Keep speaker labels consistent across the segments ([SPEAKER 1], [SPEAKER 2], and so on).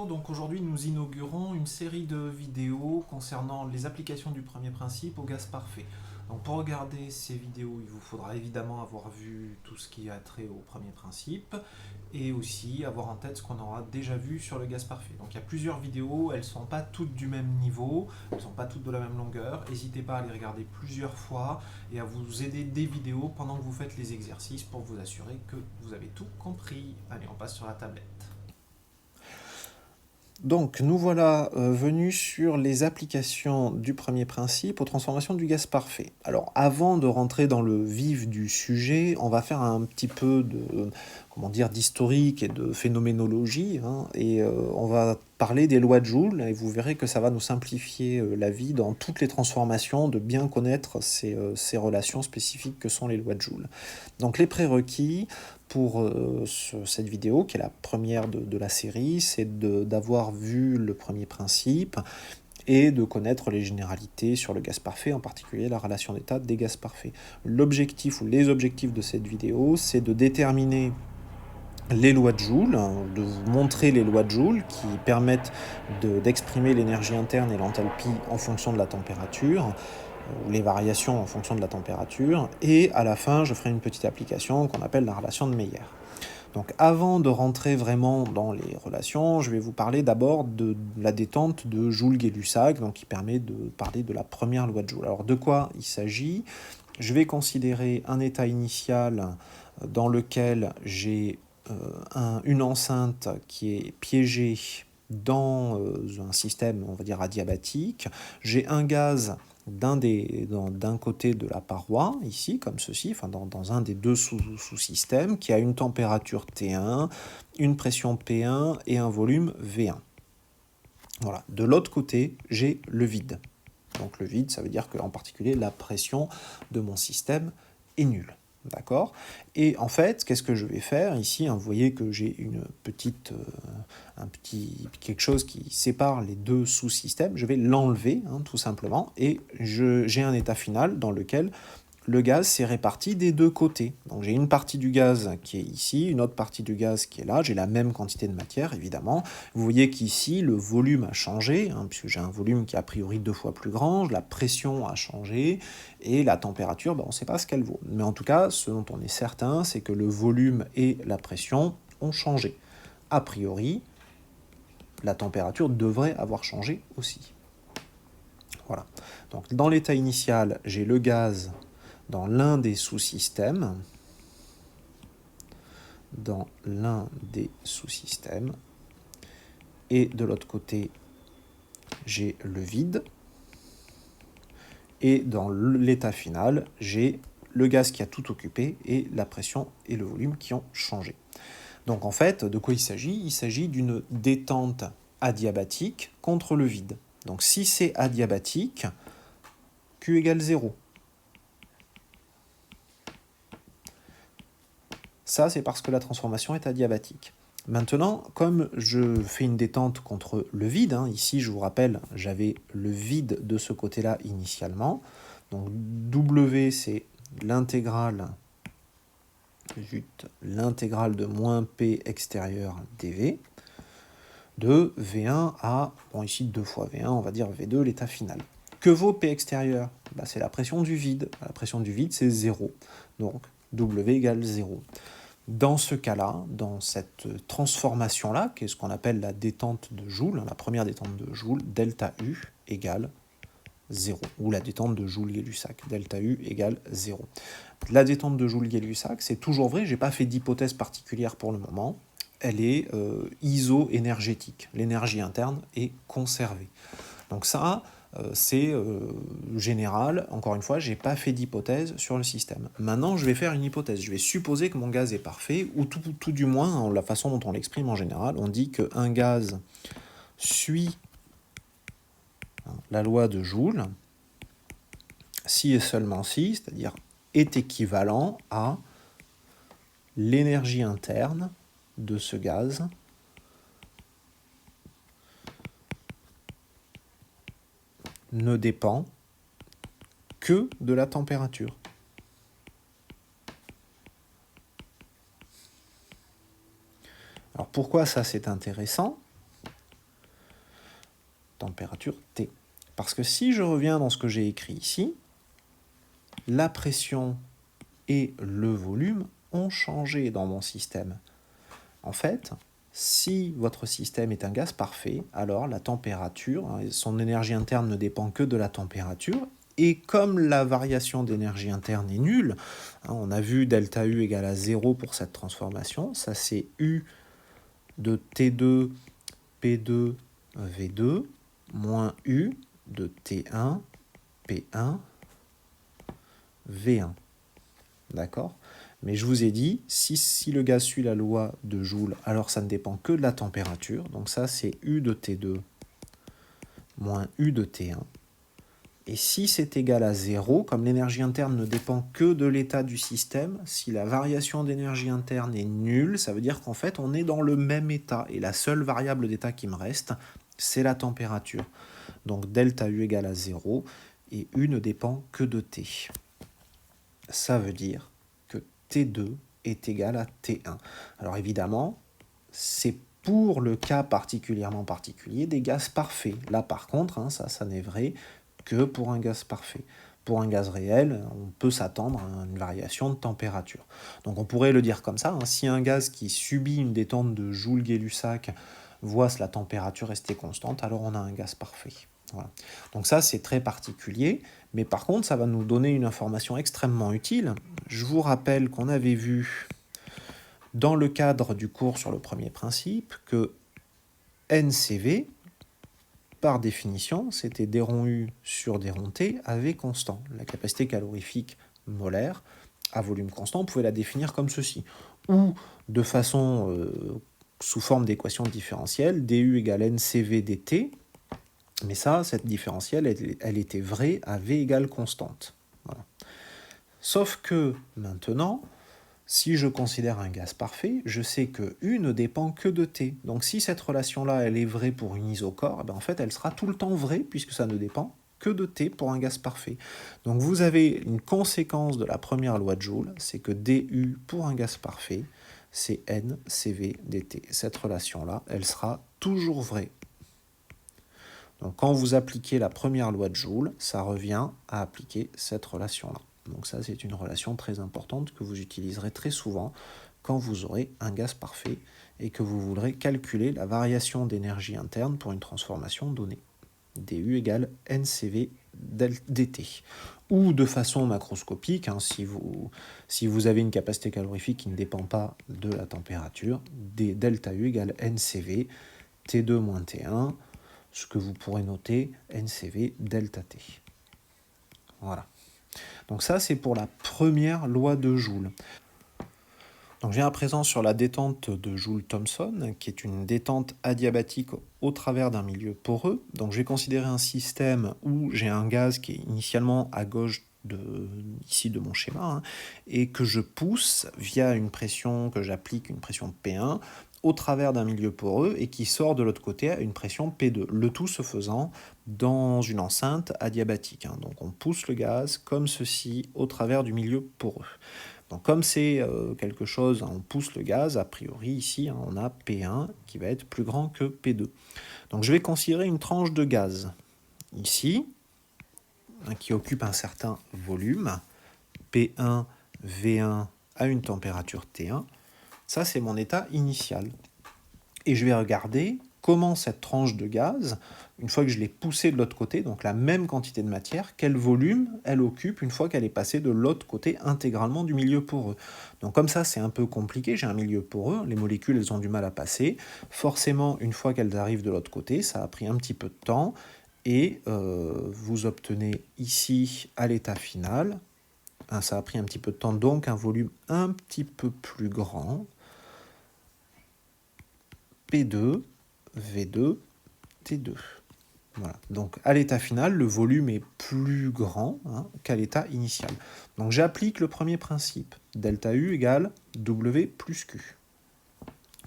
[SPEAKER 1] Donc aujourd'hui nous inaugurons une série de vidéos concernant les applications du premier principe au gaz parfait. Donc pour regarder ces vidéos, il vous faudra évidemment avoir vu tout ce qui a trait au premier principe et aussi avoir en tête ce qu'on aura déjà vu sur le gaz parfait. Donc il y a plusieurs vidéos, elles ne sont pas toutes du même niveau, elles ne sont pas toutes de la même longueur. N'hésitez pas à les regarder plusieurs fois et à vous aider des vidéos pendant que vous faites les exercices pour vous assurer que vous avez tout compris. Allez, on passe sur la tablette. Donc nous voilà venus sur les applications du premier principe aux transformations du gaz parfait. Alors avant de rentrer dans le vif du sujet, on va faire un petit peu de d'historique et de phénoménologie, hein, et on va parler des lois de Joule et vous verrez que ça va nous simplifier la vie dans toutes les transformations, de bien connaître ces relations spécifiques que sont les lois de Joule. Donc les prérequis pour cette vidéo, qui est la première de la série, c'est d'avoir vu le premier principe et de connaître les généralités sur le gaz parfait, en particulier la relation d'état des gaz parfaits. L'objectif ou les objectifs de cette vidéo, c'est de déterminer les lois de Joule, de vous montrer les lois de Joule qui permettent d'exprimer l'énergie interne et l'enthalpie en fonction de la température, ou les variations en fonction de la température, et à la fin, je ferai une petite application qu'on appelle la relation de Meyer. Donc avant de rentrer vraiment dans les relations, je vais vous parler d'abord de la détente de Joule-Gay-Lussac, donc qui permet de parler de la première loi de Joule. Alors de quoi il s'agit? Je vais considérer un état initial dans lequel j'ai une enceinte qui est piégée dans un système, on va dire, adiabatique. J'ai un gaz d'un côté de la paroi, ici, comme ceci, enfin dans un des deux sous-systèmes, qui a une température T1, une pression P1 et un volume V1. Voilà. De l'autre côté, j'ai le vide. Donc le vide, ça veut dire qu'en particulier, la pression de mon système est nulle. D'accord? Et en fait, qu'est-ce que je vais faire ici, hein, vous voyez que j'ai quelque chose qui sépare les deux sous-systèmes. Je vais l'enlever, hein, tout simplement, et j'ai un état final dans lequel le gaz s'est réparti des deux côtés. Donc j'ai une partie du gaz qui est ici, une autre partie du gaz qui est là, j'ai la même quantité de matière évidemment. Vous voyez qu'ici le volume a changé, hein, puisque j'ai un volume qui est a priori 2 fois plus grand, la pression a changé, et la température, on ne sait pas ce qu'elle vaut. Mais en tout cas, ce dont on est certain, c'est que le volume et la pression ont changé. A priori, la température devrait avoir changé aussi. Voilà. Donc dans l'état initial, j'ai le gaz dans l'un des sous-systèmes, et de l'autre côté, j'ai le vide, et dans l'état final, j'ai le gaz qui a tout occupé, et la pression et le volume qui ont changé. Donc en fait, de quoi il s'agit? Il s'agit d'une détente adiabatique contre le vide. Donc si c'est adiabatique, Q égale 0. Ça, c'est parce que la transformation est adiabatique. Maintenant, comme je fais une détente contre le vide, hein, ici, je vous rappelle, j'avais le vide de ce côté-là initialement. Donc W, c'est l'intégrale de moins P extérieur dV, de V1 à, ici 2 fois V1, on va dire V2, l'état final. Que vaut P extérieur? C'est la pression du vide. La pression du vide, c'est 0. Donc, W égale 0. Dans ce cas-là, dans cette transformation-là, qui est ce qu'on appelle la détente de Joule, la première détente de Joule, delta U égale 0, ou la détente de Joule-Gay-Lussac, delta U égale 0. La détente de Joule-Gay-Lussac, c'est toujours vrai, je n'ai pas fait d'hypothèse particulière pour le moment, elle est iso-énergétique, l'énergie interne est conservée. Donc ça, c'est général. Encore une fois, je n'ai pas fait d'hypothèse sur le système. Maintenant, je vais faire une hypothèse. Je vais supposer que mon gaz est parfait, ou tout du moins, la façon dont on l'exprime en général, on dit qu'un gaz suit la loi de Joule, si et seulement si, c'est-à-dire est équivalent à l'énergie interne de ce gaz ne dépend que de la température. Alors pourquoi ça c'est intéressant? température T. Parce que si je reviens dans ce que j'ai écrit ici, la pression et le volume ont changé dans mon système. En fait, si votre système est un gaz parfait, alors la température, son énergie interne ne dépend que de la température, et comme la variation d'énergie interne est nulle, on a vu delta U égale à 0 pour cette transformation, ça c'est U de T2, P2, V2, moins U de T1, P1, V1. D'accord ? Mais je vous ai dit, si le gaz suit la loi de Joule, alors ça ne dépend que de la température. Donc ça, c'est U de T2 moins U de T1. Et si c'est égal à 0, comme l'énergie interne ne dépend que de l'état du système, si la variation d'énergie interne est nulle, ça veut dire qu'en fait, on est dans le même état. Et la seule variable d'état qui me reste, c'est la température. Donc delta U égale à 0, et U ne dépend que de T. Ça veut dire que T2 est égal à T1. Alors évidemment, c'est pour le cas particulièrement particulier des gaz parfaits. Là par contre, ça n'est vrai que pour un gaz parfait. Pour un gaz réel, on peut s'attendre à une variation de température. Donc on pourrait le dire comme ça, si un gaz qui subit une détente de Joule-Gay-Lussac voit la température rester constante, alors on a un gaz parfait. Voilà. Donc ça, c'est très particulier, mais par contre, ça va nous donner une information extrêmement utile. Je vous rappelle qu'on avait vu, dans le cadre du cours sur le premier principe, que NCV, par définition, c'était d rond U sur d rond T à V constant. La capacité calorifique molaire à volume constant, on pouvait la définir comme ceci. Ou de façon sous forme d'équation différentielle, du égale NCV dt. Mais ça, cette différentielle, elle était vraie à V égale constante. Voilà. Sauf que maintenant, si je considère un gaz parfait, je sais que U ne dépend que de T. Donc si cette relation-là, elle est vraie pour une isochore, en fait, elle sera tout le temps vraie puisque ça ne dépend que de T pour un gaz parfait. Donc vous avez une conséquence de la première loi de Joule, c'est que du pour un gaz parfait, c'est NCV dt. Cette relation-là, elle sera toujours vraie. Donc quand vous appliquez la première loi de Joule, ça revient à appliquer cette relation-là. Donc ça, c'est une relation très importante que vous utiliserez très souvent quand vous aurez un gaz parfait et que vous voudrez calculer la variation d'énergie interne pour une transformation donnée. du égale NCV dt. Ou de façon macroscopique, si vous avez une capacité calorifique qui ne dépend pas de la température, delta U égale NCV T2 moins T1, ce que vous pourrez noter NCV delta T. Voilà. Donc ça, c'est pour la première loi de Joule. Donc je viens à présent sur la détente de Joule-Thomson, qui est une détente adiabatique au travers d'un milieu poreux. Donc je vais considérer un système où j'ai un gaz qui est initialement à gauche ici de mon schéma, et que je pousse via une pression que j'applique, une pression P1, au travers d'un milieu poreux et qui sort de l'autre côté à une pression P2. Le tout se faisant dans une enceinte adiabatique. Donc on pousse le gaz comme ceci au travers du milieu poreux. Donc comme c'est quelque chose, on pousse le gaz, a priori ici on a P1 qui va être plus grand que P2. Donc je vais considérer une tranche de gaz ici, qui occupe un certain volume, P1, V1 à une température T1. Ça c'est mon état initial. Et je vais regarder comment cette tranche de gaz, une fois que je l'ai poussée de l'autre côté, donc la même quantité de matière, quel volume elle occupe une fois qu'elle est passée de l'autre côté intégralement du milieu poreux. Donc comme ça, c'est un peu compliqué, j'ai un milieu poreux, les molécules, elles ont du mal à passer. Forcément, une fois qu'elles arrivent de l'autre côté, ça a pris un petit peu de temps, et vous obtenez ici, à l'état final, ça a pris un petit peu de temps, donc un volume un petit peu plus grand, P2, V2, T2. Voilà. Donc à l'état final, le volume est plus grand qu'à l'état initial. Donc j'applique le premier principe. Delta U égale W plus Q.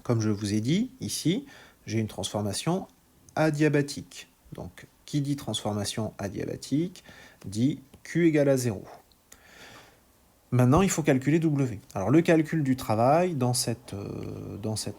[SPEAKER 1] Comme je vous ai dit, ici, j'ai une transformation adiabatique. Donc qui dit transformation adiabatique dit Q égale à 0. Maintenant, il faut calculer W. Alors, le calcul du travail dans cette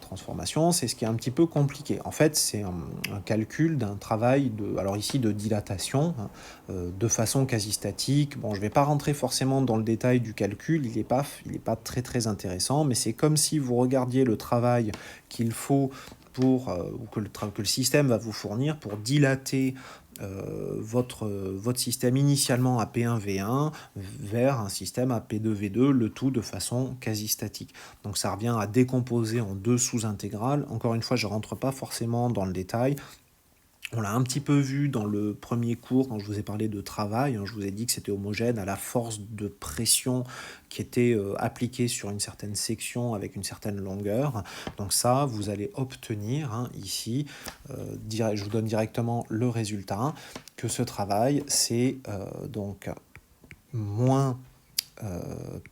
[SPEAKER 1] transformation, c'est ce qui est un petit peu compliqué. En fait, c'est un calcul d'un travail alors ici, de dilatation, hein, de façon quasi statique. Bon, je ne vais pas rentrer forcément dans le détail du calcul, il n'est pas très très intéressant, mais c'est comme si vous regardiez le travail qu'il faut ou que le système va vous fournir pour dilater votre système initialement à P1V1 vers un système à P2V2, le tout de façon quasi statique. Donc ça revient à décomposer en deux sous-intégrales. Encore une fois, je ne rentre pas forcément dans le détail. On l'a un petit peu vu dans le premier cours quand je vous ai parlé de travail. Je vous ai dit que c'était homogène à la force de pression qui était appliquée sur une certaine section avec une certaine longueur. Donc ça, vous allez obtenir ici, je vous donne directement le résultat, que ce travail, c'est donc moins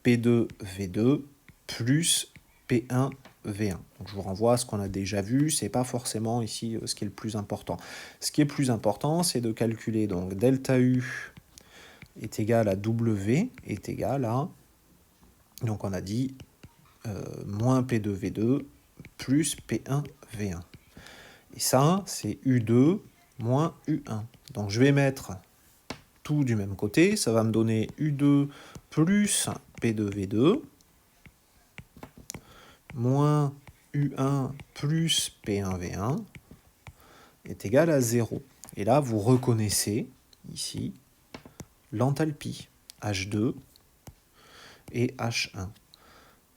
[SPEAKER 1] P2V2 plus P1V1. Donc je vous renvoie à ce qu'on a déjà vu, c'est pas forcément ici ce qui est le plus important. Ce qui est plus important, c'est de calculer donc delta U est égal à W est égal à, donc on a dit moins P2V2 plus P1V1. Et ça, c'est U2 moins U1. Donc je vais mettre tout du même côté, ça va me donner U2 plus P2V2 moins U1 plus P1V1 est égal à 0. Et là, vous reconnaissez ici l'enthalpie H2 et H1.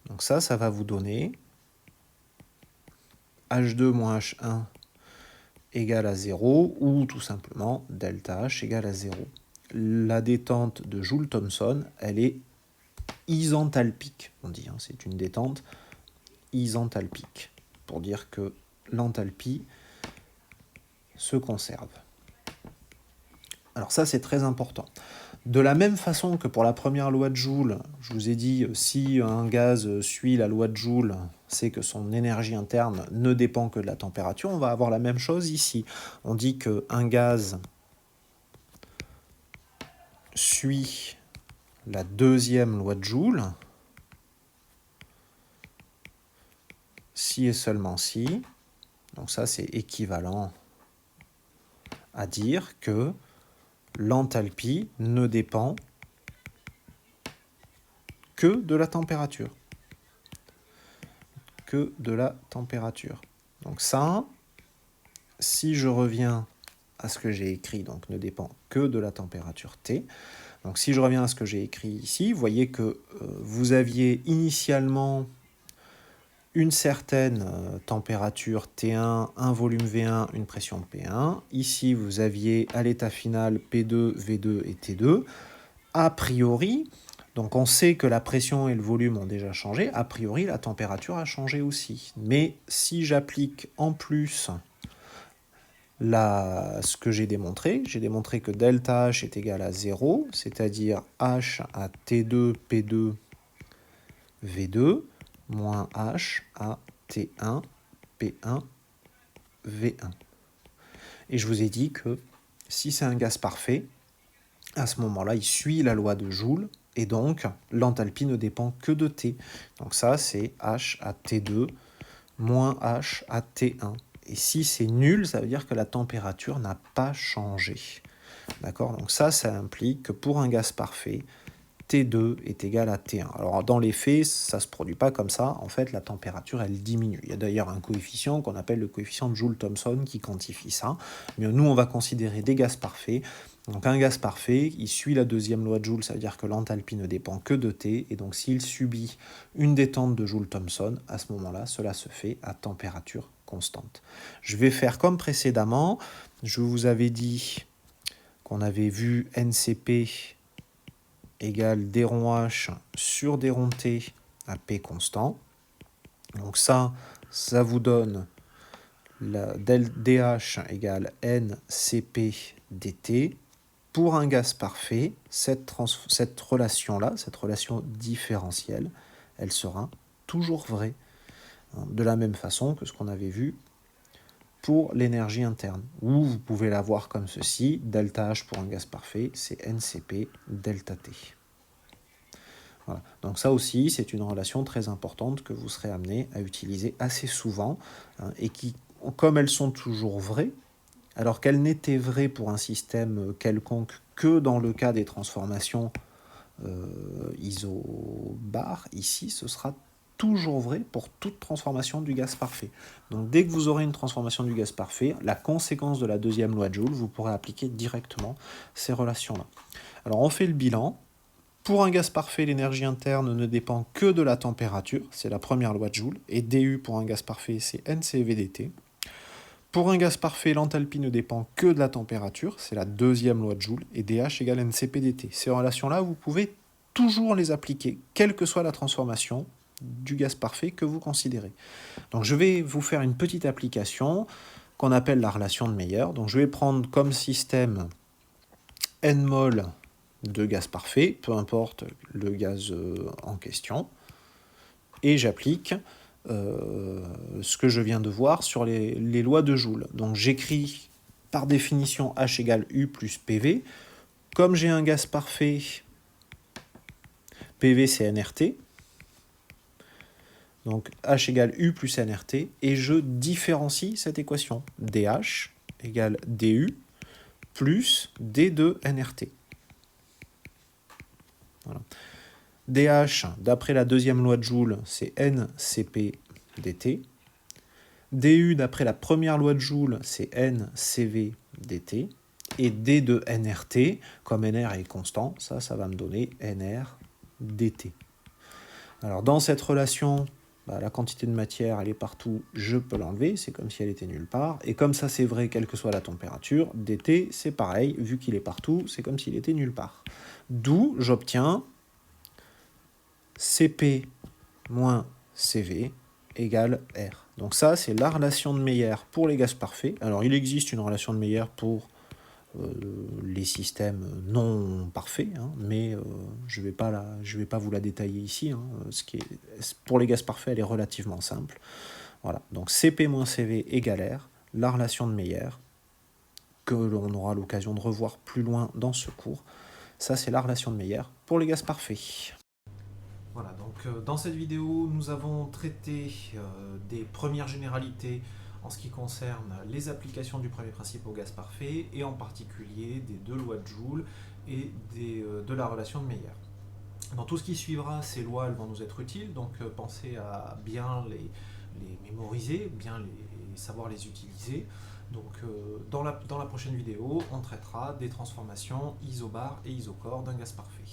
[SPEAKER 1] Donc ça va vous donner H2 moins H1 égale à 0 ou tout simplement delta H égale à 0. La détente de Joule-Thomson, elle est isenthalpique, on dit. C'est une détente isenthalpique, pour dire que l'enthalpie se conserve. Alors ça, c'est très important. De la même façon que pour la première loi de Joule, je vous ai dit, si un gaz suit la loi de Joule, c'est que son énergie interne ne dépend que de la température, on va avoir la même chose ici. On dit qu'un gaz suit la deuxième loi de Joule, si et seulement si. Donc ça, c'est équivalent à dire que l'enthalpie ne dépend que de la température. Que de la température. Donc ça, si je reviens à ce que j'ai écrit, donc ne dépend que de la température T. Donc si je reviens à ce que j'ai écrit ici, vous voyez que vous aviez initialement une certaine température T1, un volume V1, une pression P1. Ici, vous aviez à l'état final P2, V2 et T2. A priori, donc on sait que la pression et le volume ont déjà changé, a priori la température a changé aussi. Mais si j'applique en plus ce que j'ai démontré que delta H est égal à 0, c'est-à-dire H à T2, P2, V2, moins H à T1, P1, V1. Et je vous ai dit que si c'est un gaz parfait, à ce moment-là, il suit la loi de Joule, et donc l'enthalpie ne dépend que de T. Donc ça, c'est H à T2 moins H à T1. Et si c'est nul, ça veut dire que la température n'a pas changé. D'accord? Donc ça implique que pour un gaz parfait, T2 est égal à T1. Alors dans les faits, ça ne se produit pas comme ça. En fait, la température, elle diminue. Il y a d'ailleurs un coefficient qu'on appelle le coefficient de Joule-Thomson qui quantifie ça. Mais nous, on va considérer des gaz parfaits. Donc un gaz parfait, il suit la deuxième loi de Joule, ça veut dire que l'enthalpie ne dépend que de T. Et donc s'il subit une détente de Joule-Thomson, à ce moment-là, cela se fait à température constante. Je vais faire comme précédemment. Je vous avais dit qu'on avait vu NCP égale d rond H sur d rond T à P constant. Donc ça vous donne la dH égale NCP dt. Pour un gaz parfait, cette relation-là, cette relation différentielle, elle sera toujours vraie. De la même façon que ce qu'on avait vu pour l'énergie interne. Ou vous pouvez la voir comme ceci, delta H pour un gaz parfait, c'est NCP delta T. Voilà. Donc ça aussi, c'est une relation très importante que vous serez amené à utiliser assez souvent, hein, et qui, comme elles sont toujours vraies, alors qu'elles n'étaient vraies pour un système quelconque que dans le cas des transformations isobar, ici, ce sera toujours vrai pour toute transformation du gaz parfait. Donc dès que vous aurez une transformation du gaz parfait, la conséquence de la deuxième loi de Joule, vous pourrez appliquer directement ces relations-là. Alors on fait le bilan. Pour un gaz parfait, l'énergie interne ne dépend que de la température, c'est la première loi de Joule, et dU pour un gaz parfait, c'est NCV/dt. Pour un gaz parfait, l'enthalpie ne dépend que de la température, c'est la deuxième loi de Joule, et dH égale NCP/dt. Ces relations-là, vous pouvez toujours les appliquer, quelle que soit la transformation du gaz parfait que vous considérez. Donc je vais vous faire une petite application qu'on appelle la relation de Meyer. Donc je vais prendre comme système N mol de gaz parfait, peu importe le gaz en question, et j'applique ce que je viens de voir sur les lois de Joule. Donc j'écris par définition H égale U plus PV. Comme j'ai un gaz parfait, PV c'est nRT, donc H égale U plus nRT, et je différencie cette équation. DH égale DU plus D de nRT. Voilà. DH, d'après la deuxième loi de Joule, c'est NCP dt. DU, d'après la première loi de Joule, c'est NCV dt. Et D de nRT, comme nR est constant, ça va me donner nR dt. Alors dans cette relation, la quantité de matière, elle est partout, je peux l'enlever, c'est comme si elle était nulle part. Et comme ça c'est vrai, quelle que soit la température, dt c'est pareil, vu qu'il est partout, c'est comme s'il était nulle part. D'où j'obtiens Cp moins Cv égale R. Donc ça, c'est la relation de Meyer pour les gaz parfaits. Alors, il existe une relation de Meyer pour les systèmes non parfaits, hein, mais je vais pas vous la détailler ici. Hein, pour les gaz parfaits, elle est relativement simple. Voilà. Donc, Cp moins Cv égale R, la relation de Meyer, que l'on aura l'occasion de revoir plus loin dans ce cours. Ça, c'est la relation de Meyer pour les gaz parfaits. Voilà, donc dans cette vidéo, nous avons traité des premières généralités en ce qui concerne les applications du premier principe au gaz parfait, et en particulier des deux lois de Joule et de la relation de Meyer. Dans tout ce qui suivra, ces lois elles vont nous être utiles, donc pensez à bien les mémoriser, bien savoir les utiliser. Donc dans la prochaine vidéo, on traitera des transformations isobar et isochore d'un gaz parfait.